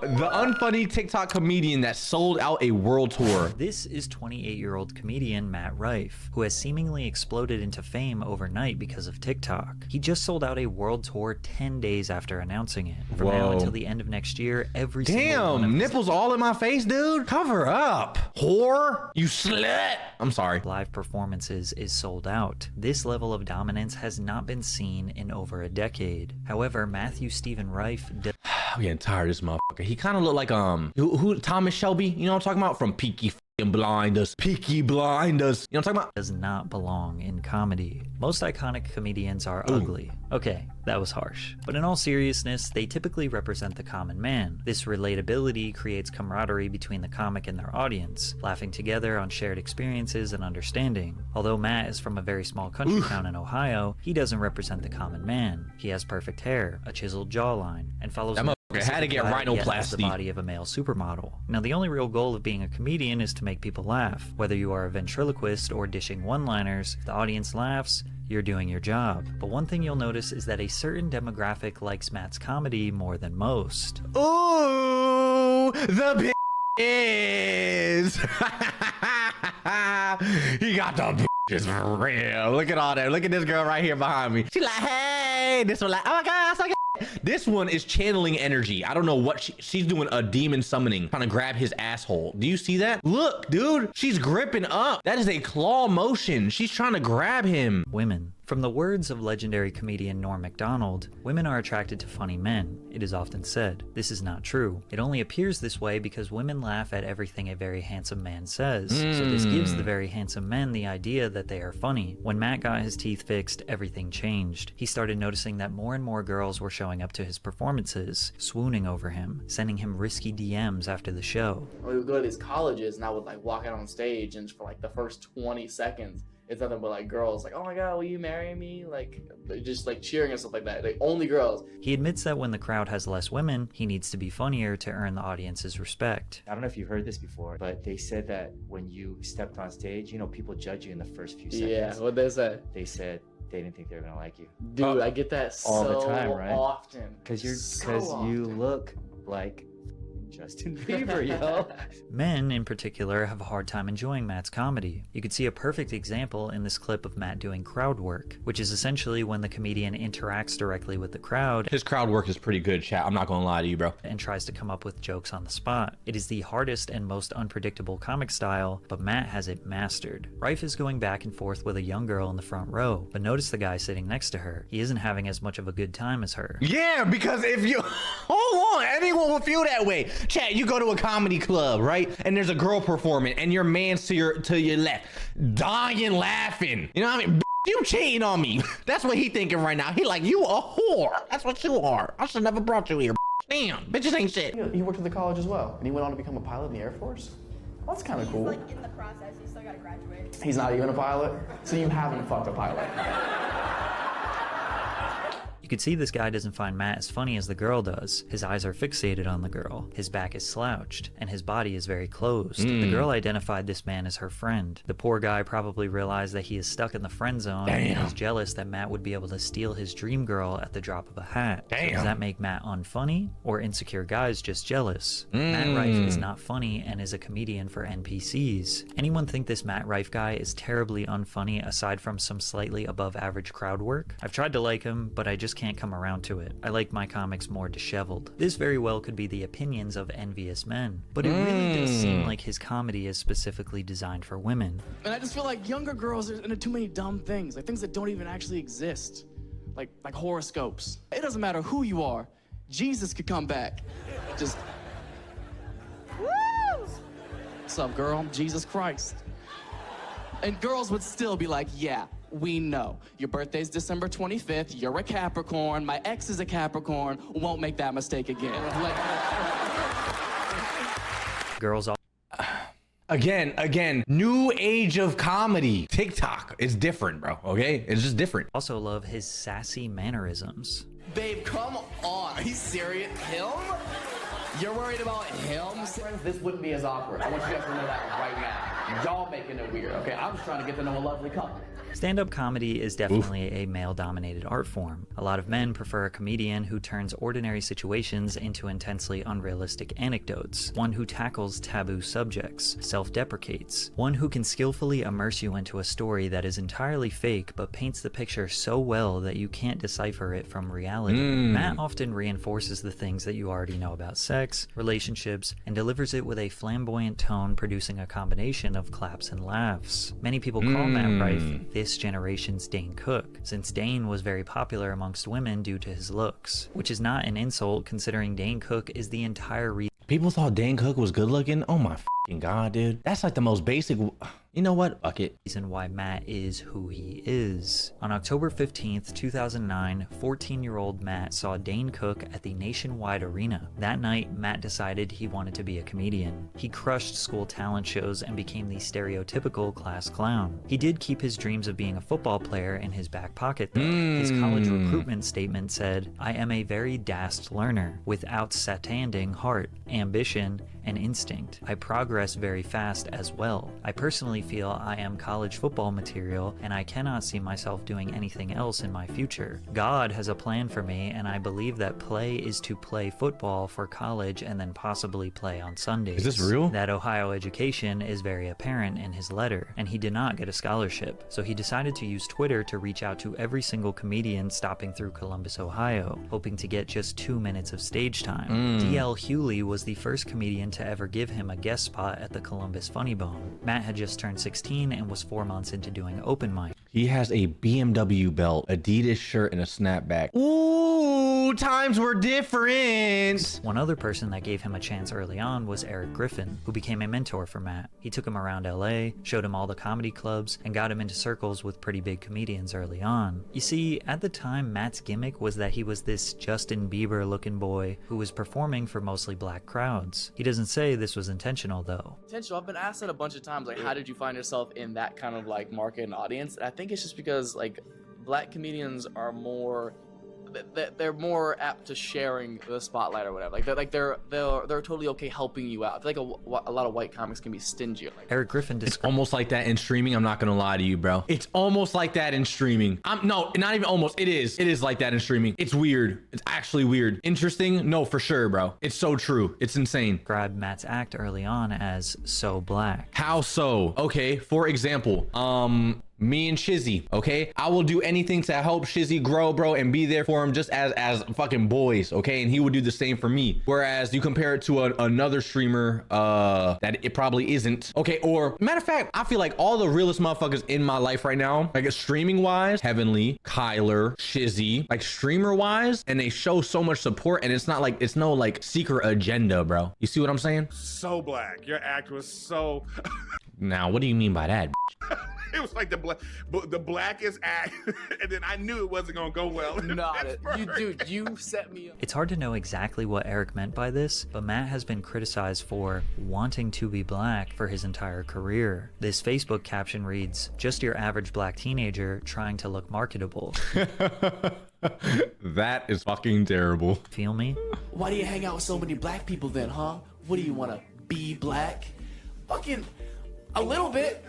The unfunny TikTok comedian that sold out a world tour. This is 28-year-old comedian Matt Rife, who has seemingly exploded into fame overnight because of TikTok. He just sold out a world tour 10 days after announcing it. From now until the end of next year, every single one of nipples all in my face, dude. Cover up, whore. You slut. I'm sorry. Live performances is sold out. This level of dominance has not been seen in over a decade. However, Matthew Stephen Rife I'm getting tired of this motherfucker. He kind of looked like who Thomas Shelby, you know what I'm talking about, from Peaky Blinders. Peaky Blinders, you know what I'm talking about? Does not belong in comedy. Most iconic comedians are ugly. Okay, that was harsh. But in all seriousness, they typically represent the common man. This relatability creates camaraderie between the comic and their audience, laughing together on shared experiences and understanding. Although Matt is from a very small country town in Ohio, he doesn't represent the common man. He has perfect hair, a chiseled jawline, and follows had to get rhinoplasty. The body of a male supermodel. Now, the only real goal of being a comedian is to make people laugh. Whether you are a ventriloquist or dishing one-liners, if the audience laughs, you're doing your job. But one thing you'll notice is that a certain demographic likes Matt's comedy more than most. Ooh, the is. He got the bitches for real. Look at all that. Look at this girl right here behind me. She like, hey. This one like, oh my God, so good. This one is channeling energy. I don't know what she's doing, a demon summoning, trying to grab his asshole. Do you see that? Look, dude, she's gripping up. That is a claw motion. She's trying to grab him. Women. From the words of legendary comedian Norm Macdonald, women are attracted to funny men, it is often said. This is not true. It only appears this way because women laugh at everything a very handsome man says. So this gives the very handsome men the idea that they are funny. When Matt got his teeth fixed, everything changed. He started noticing that more and more girls were showing up to his performances, swooning over him, sending him risky DMs after the show. We would go to these colleges and I would like walk out on stage, and for like the first 20 seconds, it's nothing but like girls like, oh my God, will you marry me? Like just like cheering and stuff like that. Like only girls. He admits that when the crowd has less women, he needs to be funnier to earn the audience's respect. I don't know if you've heard this before, but they said that when you stepped on stage, you know, people judge you in the first few seconds. Yeah, what'd they say? They said they didn't think they were gonna like you. Dude, I get that all so the time, right? Often. Because you look like Justin Bieber, yo. Men, in particular, have a hard time enjoying Matt's comedy. You could see a perfect example in this clip of Matt doing crowd work, which is essentially when the comedian interacts directly with the crowd. His crowd work is pretty good, chat. I'm not gonna lie to you, bro. And tries to come up with jokes on the spot. It is the hardest and most unpredictable comic style, but Matt has it mastered. Rife is going back and forth with a young girl in the front row, but notice the guy sitting next to her. He isn't having as much of a good time as her. Yeah, because if you... Hold on, anyone will feel that way. Chat, you go to a comedy club, right? And there's a girl performing and your man's to your left, dying laughing. You know what I mean? You cheating on me. That's what he thinking right now. He like, you a whore. That's what you are. I should never brought you here. Damn, bitches ain't shit. He worked at the college as well, and he went on to become a pilot in the Air Force. Well, that's kind of cool. He's like in the process. He's still got to graduate. He's not even a pilot? So you haven't fucked a pilot. You could see this guy doesn't find Matt as funny as the girl does. His eyes are fixated on the girl, his back is slouched, and his body is very closed. The girl identified this man as her friend. The poor guy probably realized that he is stuck in the friend zone and is jealous that Matt would be able to steal his dream girl at the drop of a hat. So does that make Matt unfunny, or insecure guys just jealous? Matt Rife is not funny and is a comedian for NPCs. Anyone think this Matt Rife guy is terribly unfunny aside from some slightly above average crowd work? I've tried to like him, but I just can't come around to it. I like my comics more disheveled. This very well could be the opinions of envious men, but it really does seem like his comedy is specifically designed for women. And I just feel like younger girls are into too many dumb things, like things that don't even actually exist, like horoscopes. It doesn't matter who you are, Jesus could come back. Just, woo! What's up, girl? Jesus Christ. And girls would still be like, yeah, we know. Your birthday's December 25th, you're a Capricorn, my ex is a Capricorn, won't make that mistake again. Girls all Again, new age of comedy. TikTok is different, bro, okay? It's just different. also love his sassy mannerisms. Babe, come on. Are you serious? Him? You're worried about him? Friends, this wouldn't be as awkward. I want you guys to know that right now. Y'all making it weird, okay? I'm just trying to get to know a lovely couple. Stand-up comedy is definitely a male-dominated art form. A lot of men prefer a comedian who turns ordinary situations into intensely unrealistic anecdotes, one who tackles taboo subjects, self-deprecates, one who can skillfully immerse you into a story that is entirely fake but paints the picture so well that you can't decipher it from reality. Matt often reinforces the things that you already know about sex, relationships, and delivers it with a flamboyant tone, producing a combination of claps and laughs. Many people call Matt Rife this generation's Dane Cook, since Dane was very popular amongst women due to his looks, which is not an insult considering Dane Cook is the entire reason. People thought Dane Cook was good looking? Oh my fucking God, dude. That's like the most basic. You know what? Fuck it. Reason why Matt is who he is. On October 15th, 2009, 14-year-old Matt saw Dane Cook at the Nationwide Arena. That night, Matt decided he wanted to be a comedian. He crushed school talent shows and became the stereotypical class clown. He did keep his dreams of being a football player in his back pocket though. His college recruitment statement said, "I am a very daft learner, with outstanding heart, ambition, and instinct. I progress very fast as well. I personally feel I am college football material and I cannot see myself doing anything else in my future. God has a plan for me and I believe that play is to play football for college and then possibly play on Sundays." Is this real? That Ohio education is very apparent in his letter, and he did not get a scholarship, so he decided to use Twitter to reach out to every single comedian stopping through Columbus, Ohio, hoping to get just 2 minutes of stage time. D.L. Hewley was the first comedian to ever give him a guest spot at the Columbus Funny Bone. Matt had just turned 16 and was 4 months into doing open mic. He has a BMW belt, Adidas shirt, and a snapback. Ooh, times were different. One other person that gave him a chance early on was Eric Griffin, who became a mentor for Matt. He took him around LA, showed him all the comedy clubs, and got him into circles with pretty big comedians early on. You see, at the time, Matt's gimmick was that he was this Justin Bieber looking boy who was performing for mostly black crowds. He doesn't say this was intentional though. Intentional. I've been asked that a bunch of times, like, how did you find yourself in that kind of like market and audience? And I think it's just because like black comedians are more, they're more apt to sharing the spotlight or whatever. They're totally okay helping you out. I feel like a lot of white comics can be stingy. Like, Eric Griffin It's almost like that in streaming. I'm not gonna lie to you, bro. It's almost like that in streaming. No, not even almost. It is. It is like that in streaming. It's weird. It's actually weird. Interesting? No, for sure, bro. It's so true. It's insane. described Matt's act early on as so black. How so? Okay, for example, me and Shizzy, okay? I will do anything to help Shizzy grow, bro, and be there for him just as fucking boys, okay? And he would do the same for me. Whereas you compare it to another streamer that it probably isn't. Okay, or matter of fact, I feel like all the realest motherfuckers in my life right now, like streaming wise, Heavenly, Kyler, Shizzy, like streamer wise, and they show so much support, and it's not like, it's no like secret agenda, bro. You see what I'm saying? So black. Your act was so. Now, what do you mean by that? It was like the blackest act, and then I knew it wasn't gonna go well. You set me up. It's hard to know exactly what Eric meant by this, but Matt has been criticized for wanting to be black for his entire career. This Facebook caption reads, "Just your average black teenager trying to look marketable." That is fucking terrible. Feel me? Why do you hang out with so many black people then, huh? What do you want to be black? Fucking a little bit.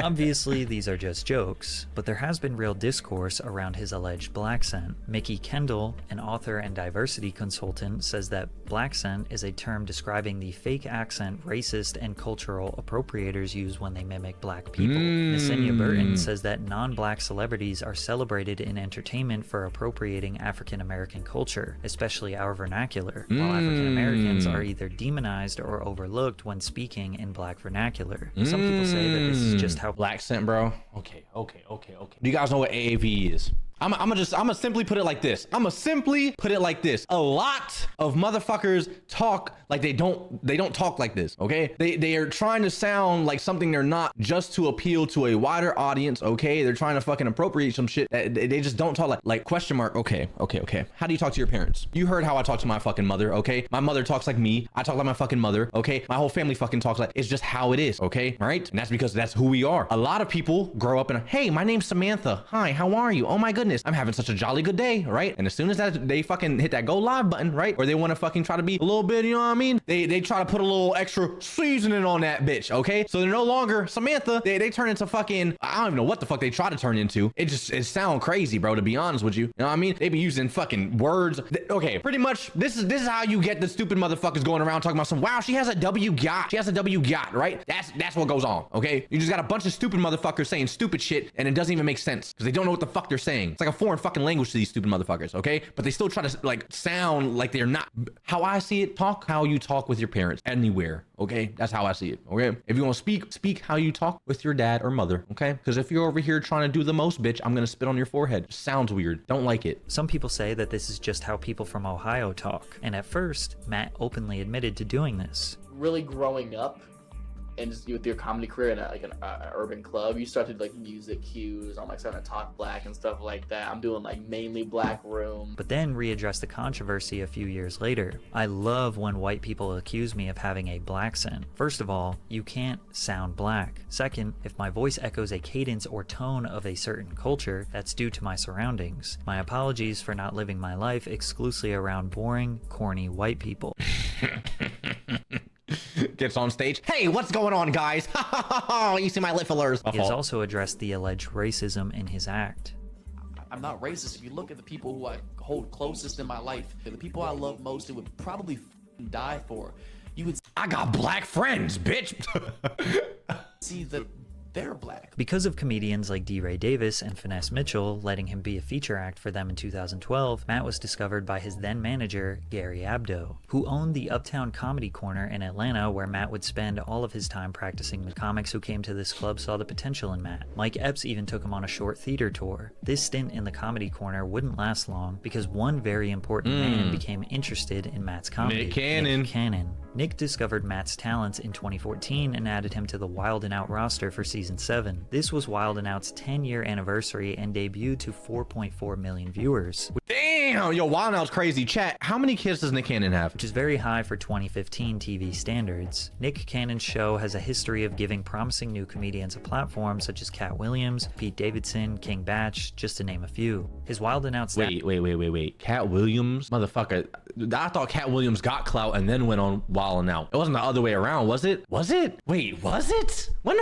Obviously, these are just jokes, but there has been real discourse around his alleged blaccent. Mickey Kendall, an author and diversity consultant, says that blaccent is a term describing the fake accent racist and cultural appropriators use when they mimic black people. Nesenia Burton says that non-black celebrities are celebrated in entertainment for appropriating African American culture, especially our vernacular, while African Americans are either demonized or overlooked when speaking in black vernacular. Some people say that this is just how Blaccent, bro. Okay. Do you guys know what AAVE is? I'm gonna simply put it like this. A lot of motherfuckers talk like they don't talk like this, okay? They are trying to sound like something they're not just to appeal to a wider audience, okay? They're trying to fucking appropriate some shit that they just don't talk like question mark. Okay. How do you talk to your parents? You heard how I talk to my fucking mother, okay? My mother talks like me. I talk like my fucking mother, okay? My whole family fucking talks like, it's just how it is, okay? All right? And that's because that's who we are. A lot of people grow up and, hey, my name's Samantha. Hi, how are you? Oh my goodness. goodness, I'm having such a jolly good day, right? And as soon as that they fucking hit that go live button, right? Or they want to fucking try to be a little bit, you know what I mean? They try to put a little extra seasoning on that bitch, okay? So they're no longer Samantha. They turn into fucking, I don't even know what the fuck they try to turn into. It sound crazy, bro, to be honest with you. You know what I mean? They be using fucking words. Okay, pretty much this is how you get the stupid motherfuckers going around talking about some, wow, she has a W yacht. She has a W yacht, right? That's what goes on, okay? You just got a bunch of stupid motherfuckers saying stupid shit and it doesn't even make sense because they don't know what the fuck they're saying. It's like a foreign fucking language to these stupid motherfuckers, okay? But they still try to like sound like they're not. How I see it, talk how you talk with your parents anywhere, okay? That's how I see it, okay? If you want to speak how you talk with your dad or mother, okay? Because if you're over here trying to do the most, bitch, I'm gonna spit on your forehead. It sounds weird. Don't like it. Some people say that this is just how people from Ohio talk, and at first, Matt openly admitted to doing this. Really growing up and just with your comedy career in an urban club, you start to like music cues. I'm like starting to talk black and stuff like that. I'm doing like mainly black room. But then readdressed the controversy a few years later. I love when white people accuse me of having a black accent. First of all, you can't sound black. Second, if my voice echoes a cadence or tone of a certain culture, that's due to my surroundings. My apologies for not living my life exclusively around boring, corny white people. Gets on stage. Hey, what's going on, guys? You see my lip fillers. He has also addressed the alleged racism in his act. I'm not racist. If you look at the people who I hold closest in my life, the people I love most, and would probably die for, you would I got black friends, bitch. see that they're black. Because of comedians like D. Ray Davis and Finesse Mitchell letting him be a feature act for them in 2012, Matt was discovered by his then manager, Gary Abdo, who owned the Uptown Comedy Corner in Atlanta, where Matt would spend all of his time practicing. The comics who came to this club saw the potential in Matt. Mike Epps even took him on a short theater tour. This stint in the Comedy Corner wouldn't last long because one very important man became interested in Matt's comedy. Nick Cannon. Nick discovered Matt's talents in 2014 and added him to the Wild 'N Out roster for season 7. This was Wild 'N Out's 10-year anniversary and debuted to 4.4 million viewers. Damn, yo, Wild 'N Out's crazy. Chat, how many kids does Nick Cannon have? Which is very high for 2015 TV standards. Nick Cannon's show has a history of giving promising new comedians a platform, such as Cat Williams, Pete Davidson, King Batch, just to name a few. His Wild 'N Out Wait. Cat Williams? Motherfucker. I thought Cat Williams got clout and then went on Wild 'N Out. It wasn't the other way around, was it? Was it? Wait, was it? When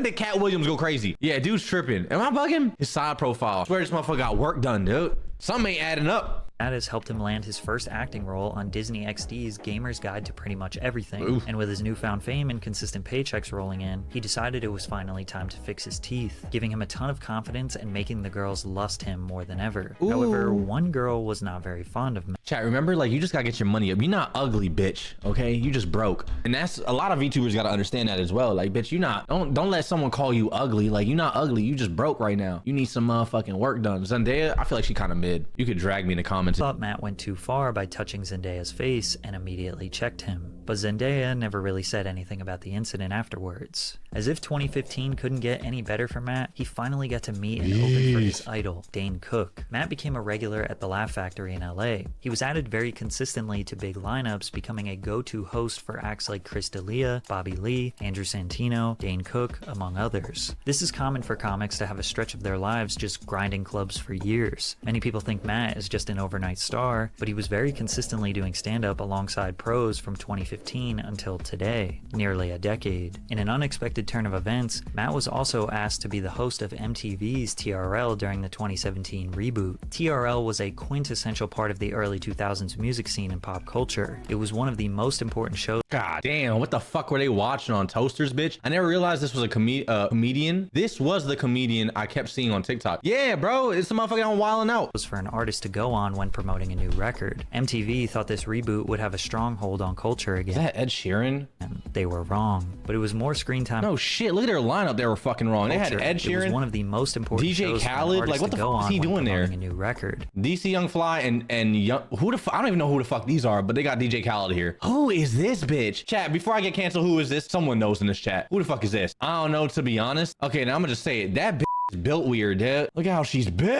did Cat Williams go crazy? Yeah, dude's tripping. Am I bugging? His side profile. I swear this motherfucker got work done, dude. Something ain't adding up. That has helped him land his first acting role on Disney XD's Gamer's Guide to Pretty Much Everything. Oof. And with his newfound fame and consistent paychecks rolling in, he decided it was finally time to fix his teeth, giving him a ton of confidence and making the girls lust him more than ever. Ooh. However, one girl was not very fond of him. Chat, remember, like, you just gotta get your money up. You're not ugly, bitch, okay? You just broke. And that's, a lot of VTubers gotta understand that as well. Like, bitch, don't let someone call you ugly. Like, you're not ugly, you just broke right now. You need some motherfucking work done. Zendaya, I feel like she kind of mid. You could drag me in the comments. Thought Matt went too far by touching Zendaya's face and immediately checked him. But Zendaya never really said anything about the incident afterwards. As if 2015 couldn't get any better for Matt, he finally got to meet and open for his idol, Dane Cook. Matt became a regular at the Laugh Factory in LA. He was added very consistently to big lineups, becoming a go-to host for acts like Chris D'Elia, Bobby Lee, Andrew Santino, Dane Cook, among others. This is common for comics to have a stretch of their lives just grinding clubs for years. Many people think Matt is just an overnight star, but he was very consistently doing stand-up alongside pros from 2015 until today, nearly a decade. In an unexpected turn of events, Matt was also asked to be the host of MTV's TRL during the 2017 reboot. TRL was a quintessential part of the early 2000s music scene and pop culture. It was one of the most important shows. God damn, what the fuck were they watching on Toasters, bitch? I never realized this was a comedian. This was the comedian I kept seeing on TikTok. Yeah, bro, it's the motherfucker on Wild 'N Out. Was for an artist to go on when promoting a new record. MTV thought this reboot would have a stronghold on culture again. Is that Ed Sheeran? And they were wrong, but it was more screen time. No shit, look at their lineup. They were fucking wrong. They had Ed It was Sheeran, one of the most important DJ shows Khaled. for an Like, what artist the to go fuck is on he when doing there? promoting a new record. DC Young Fly and Young, I don't even know who the fuck these are, but they got DJ Khaled here. Who is this bitch? Chat, before I get canceled, who is this? Someone knows in this chat. Who the fuck is this? I don't know, to be honest. Okay, now I'm gonna just say it. That bitch is built weird, dude. Look at how she's built.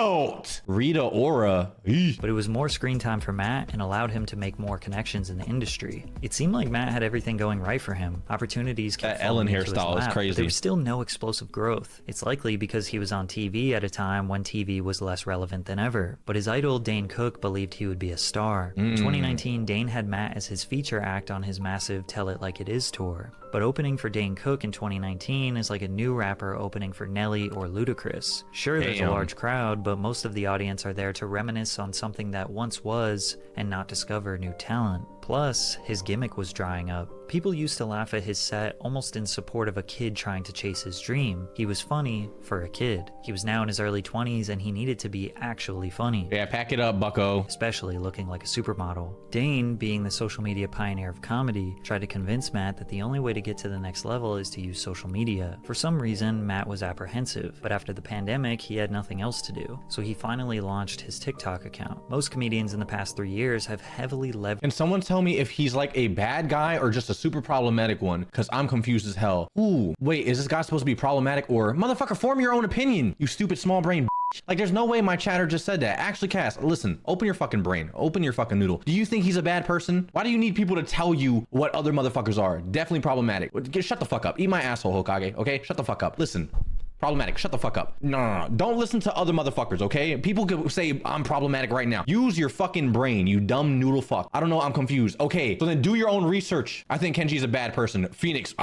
wild. Rita Ora. Eesh. But it was more screen time for Matt and allowed him to make more connections in the industry. It seemed like Matt had everything going right for him. Opportunities kept That Ellen falling into his hairstyle is lap, crazy. but there was still no explosive growth. It's likely because he was on TV at a time when TV was less relevant than ever. But his idol, Dane Cook, believed he would be a star. In 2019, Dane had Matt as his feature act on his massive Tell It Like It Is tour. But opening for Dane Cook in 2019 is like a new rapper opening for Nelly or Ludacris. Sure, there's a Damn. large crowd, but most of the audience are there to reminisce on something that once was and not discover new talent. Plus, his gimmick was drying up. People used to laugh at his set almost in support of a kid trying to chase his dream. He was funny for a kid. He was now in his early 20s and he needed to be actually funny. Yeah, pack it up, bucko. Especially looking like a supermodel. Dane, being the social media pioneer of comedy, tried to convince Matt that the only way to get to the next level is to use social media. For some reason, Matt was apprehensive, but after the pandemic, he had nothing else to do. So he finally launched his TikTok account. Most comedians in the past 3 years have heavily leveraged. Can someone tell me if he's like a bad guy or just a super problematic one? Because I'm confused as hell. Ooh, wait, is this guy supposed to be problematic or motherfucker, form your own opinion, you stupid small brain bitch. Like, there's no way my chatter just said that. Actually, Cass, listen, open your fucking brain, open your fucking noodle. Do you think he's a bad person? Why do you need people to tell you what other motherfuckers are? Definitely problematic. Shut the fuck up. Eat my asshole, Hokage, okay? Shut the fuck up. Listen. Problematic. Shut the fuck up. No. Don't listen to other motherfuckers, okay? People could say I'm problematic right now. Use your fucking brain, you dumb noodle fuck. I don't know. I'm confused. Okay, so then do your own research. I think Kenji's a bad person. Phoenix,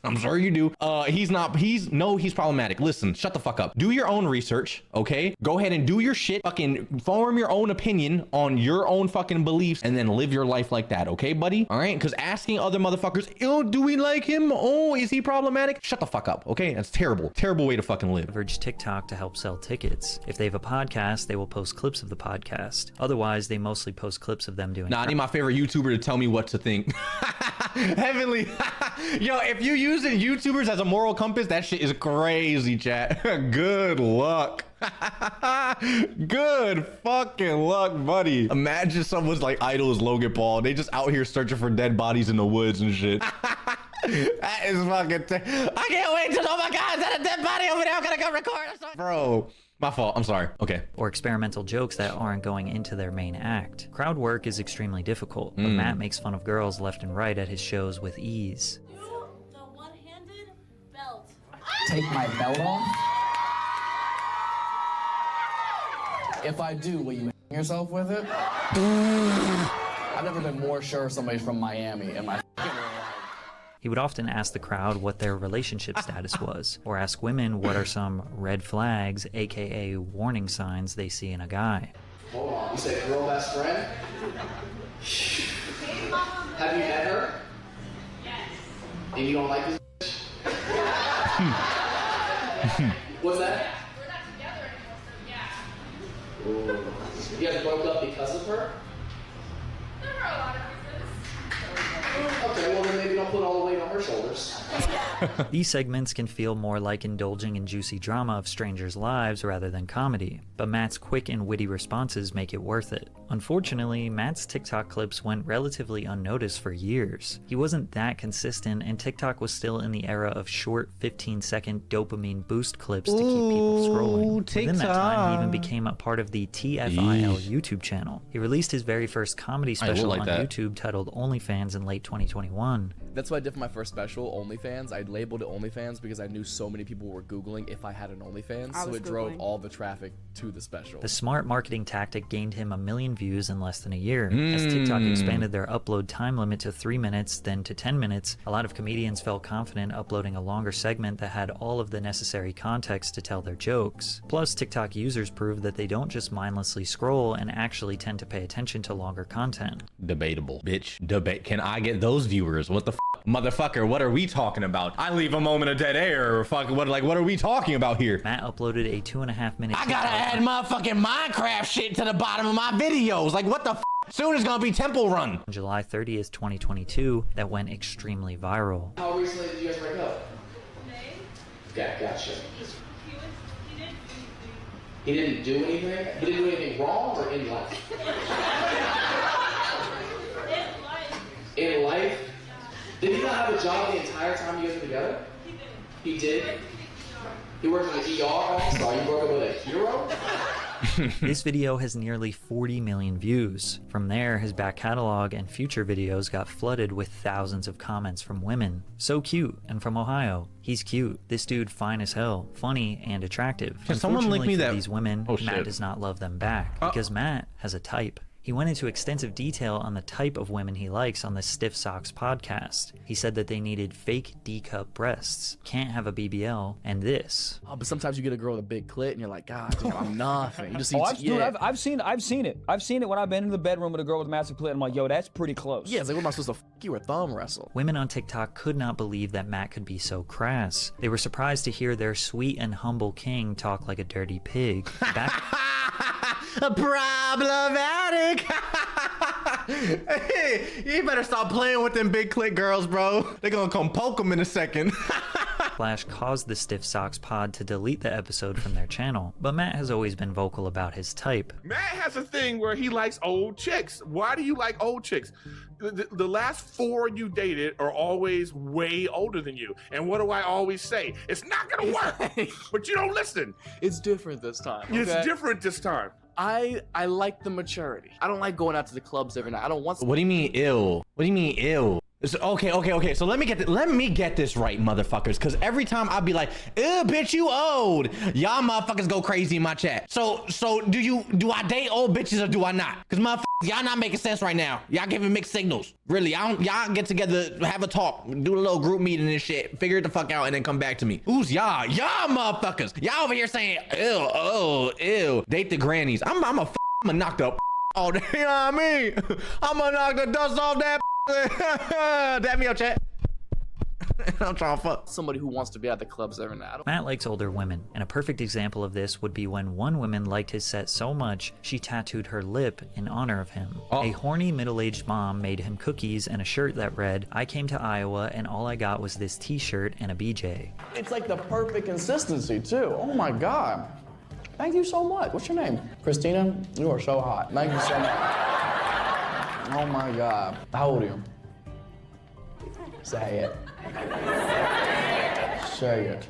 I'm sure you do. He's problematic. Listen, shut the fuck up. Do your own research, okay? Go ahead and do your shit. Fucking form your own opinion on your own fucking beliefs and then live your life like that, okay, buddy? All right? Because asking other motherfuckers, oh, do we like him? Oh, is he problematic? Shut the fuck up, okay? That's terrible. Terrible way to fucking live. TikTok to help sell tickets. If they have a podcast, they will post clips of the podcast. Otherwise, they mostly post clips of them doing. Nah, I need my favorite YouTuber to tell me what to think. Heavenly. Yo, if you using YouTubers as a moral compass, that shit is crazy, chat. Good luck. Good fucking luck, buddy. Imagine someone's like idol is Logan Paul. They just out here searching for dead bodies in the woods and shit. That is fucking I can't wait to, oh my god, is that a dead body over there? I'm gonna go record. Bro, my fault. I'm sorry. Okay. Or experimental jokes that aren't going into their main act. Crowd work is extremely difficult, but Matt makes fun of girls left and right at his shows with ease. Do the one-handed belt. Take my belt off? If I do, will you hang yourself with it? I've never been more sure somebody's from Miami in my life. He would often ask the crowd what their relationship status was, or ask women what are some red flags, aka warning signs they see in a guy. Hold on, you said girl best friend? Have you met her? Yes. And you don't like this bitch? What's that? We're not together anymore, so yeah. Ooh. You guys broke up because of her? There were a lot of reasons. Okay, well then maybe don't put all the weight on her shoulders. These segments can feel more like indulging in juicy drama of strangers' lives rather than comedy, but Matt's quick and witty responses make it worth it. Unfortunately, Matt's TikTok clips went relatively unnoticed for years. He wasn't that consistent, and TikTok was still in the era of short 15-second dopamine boost clips to keep people scrolling. Within that time, he even became a part of the TFIL YouTube channel. He released his very first comedy special on YouTube titled OnlyFans in late 2021. That's what I did for my first special, OnlyFans. I labeled it OnlyFans because I knew so many people were Googling if I had an OnlyFans, so it drove all the traffic to the special. The smart marketing tactic gained him 1 million views in less than a year. As TikTok expanded their upload time limit to 3 minutes, then to 10 minutes, a lot of comedians felt confident uploading a longer segment that had all of the necessary context to tell their jokes. Plus, TikTok users proved that they don't just mindlessly scroll and actually tend to pay attention to longer content. Debatable, bitch. Can I get those viewers? What the motherfucker, what are we talking about? I leave a moment of dead air. Fuck, what are we talking about here? Matt uploaded a 2.5-minute I gotta add motherfucking Minecraft shit to the bottom of my videos. Like, what the soon is gonna be Temple Run. on July 30th, 2022 that went extremely viral. How recently did you guys break up? May. Okay, gotcha. He didn't do anything. He didn't do anything? He didn't do anything wrong or in life? In life. In life? Did he not have a job the entire time you guys were together? He did. He did? He works in the ER also. Are you working with a hero? This video has nearly 40 million views. From there, his back catalog and future videos got flooded with thousands of comments from women. So cute, and from Ohio. He's cute. This dude fine as hell, funny and attractive. Can someone link me for that? these women, Oh, Matt shit. does not love them back because Matt has a type. He went into extensive detail on the type of women he likes on the Stiff Socks podcast. He said that they needed fake D-cup breasts, can't have a BBL, and this. Oh, but sometimes you get a girl with a big clit and you're like, God, damn, I'm nothing. You just see, Dude, I've seen it. I've seen it when I've been in the bedroom with a girl with a massive clit. I'm like, yo, that's pretty close. Yeah, it's like, what am I supposed to you or thumb wrestle? Women on TikTok could not believe that Matt could be so crass. They were surprised to hear their sweet and humble king talk like a dirty pig. A problematic. Hey, you better stop playing with them big clit girls, bro. They're gonna come poke them in a second. Flash caused the Stiff Socks pod to delete the episode from their channel, but Matt has always been vocal about his type. Matt has a thing where he likes old chicks. Why do you like old chicks? The last 4 you dated are always way older than you. And what do I always say? It's not gonna work. But you don't listen. It's different this time. Okay? It's different this time. I like the maturity. I don't like going out to the clubs every night. I don't want. What do you mean ill? What do you mean ill? Okay. So let me get this right, motherfuckers. Because every time I'll be like, ew, bitch, you old. Y'all motherfuckers go crazy in my chat. So do I date old bitches or do I not? Because motherfuckers, y'all not making sense right now. Y'all giving mixed signals. Really, y'all get together, have a talk, do a little group meeting and shit, figure it the fuck out, and then come back to me. Who's y'all? Y'all motherfuckers. Y'all over here saying, ew, oh, ew. Date the grannies. I'm gonna knock the oh, you know what I mean? I'm gonna knock the dust off that. Damn me up, chat. I'm trying to fuck somebody who wants to be at the clubs every night. Matt likes older women, and a perfect example of this would be when one woman liked his set so much, she tattooed her lip in honor of him. A horny middle-aged mom made him cookies and a shirt that read, I came to Iowa and all I got was this t-shirt and a BJ. It's like the perfect consistency, too. Oh my God. Thank you so much. What's your name? Christina? You are so hot. Thank you so much. Oh my God. How old are you? Say it. Say it.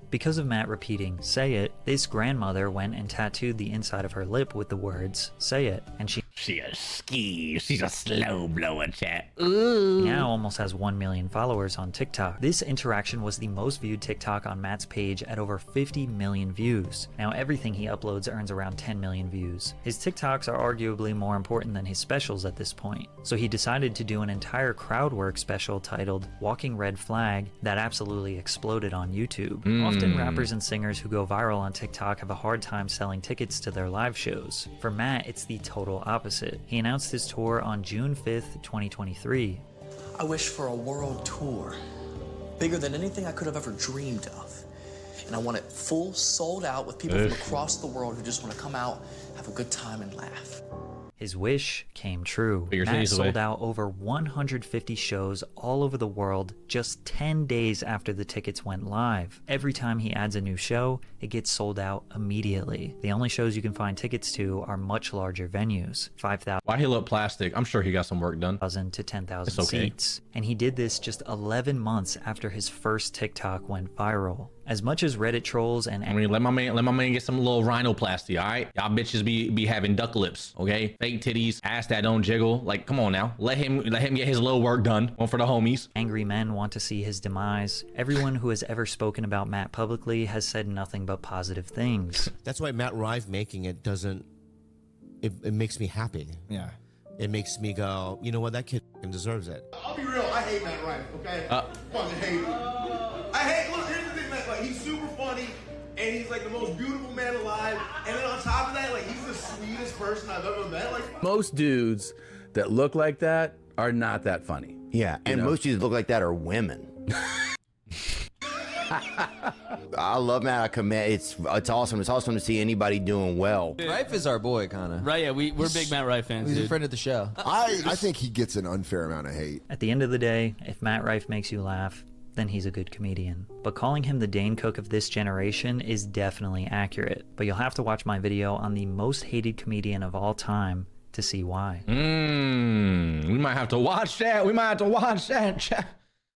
Because of Matt repeating, say it, this grandmother went and tattooed the inside of her lip with the words, say it, and she a ski. She's a slow blower, chat. Ooh. Now almost has 1 million followers on TikTok. This interaction was the most viewed TikTok on Matt's page at over 50 million views. Now everything he uploads earns around 10 million views. His TikToks are arguably more important than his specials at this point. So he decided to do an entire crowd work special titled Walking Red Flag that absolutely exploded on YouTube. Often rappers and singers who go viral on TikTok have a hard time selling tickets to their live shows. For Matt, it's the total opposite. He announced his tour on June 5th, 2023. I wish for a world tour, bigger than anything I could have ever dreamed of. And I want it full, sold out, with people from across the world who just want to come out, have a good time, and laugh. His wish came true. Matt sold out over 150 shows all over the world just 10 days after the tickets went live. Every time he adds a new show, it gets sold out immediately. The only shows you can find tickets to are much larger venues, 5,000. Why he look plastic? I'm sure he got some work done. To 10,000 seats. And he did this just 11 months after his first TikTok went viral. As much as Reddit trolls and let my man get some little rhinoplasty, all right? Y'all bitches be having duck lips, okay? Fake titties, ass that don't jiggle. Like, come on now. Let him get his little work done. One for the homies. Angry men want to see his demise. Everyone who has ever spoken about Matt publicly has said nothing but positive things. That's why Matt Rife making it doesn't, it makes me happy. Yeah. It makes me go, you know what, that kid deserves it. I'll be real, I hate Matt Rife, okay? Fucking hate him. Look, here's the thing, man, like, he's super funny, and he's like the most beautiful man alive, and then on top of that, like, he's the sweetest person I've ever met. Like, most dudes that look like that are not that funny. Yeah, and most dudes that look like that are women. I love Matt. It's awesome. It's awesome to see anybody doing well. Rife is our boy, kind of. Right, yeah, we're big Matt Rife fans. He's a friend of the show. I think he gets an unfair amount of hate. At the end of the day, if Matt Rife makes you laugh, then he's a good comedian. But calling him the Dane Cook of this generation is definitely accurate. But you'll have to watch my video on the most hated comedian of all time to see why. We might have to watch that.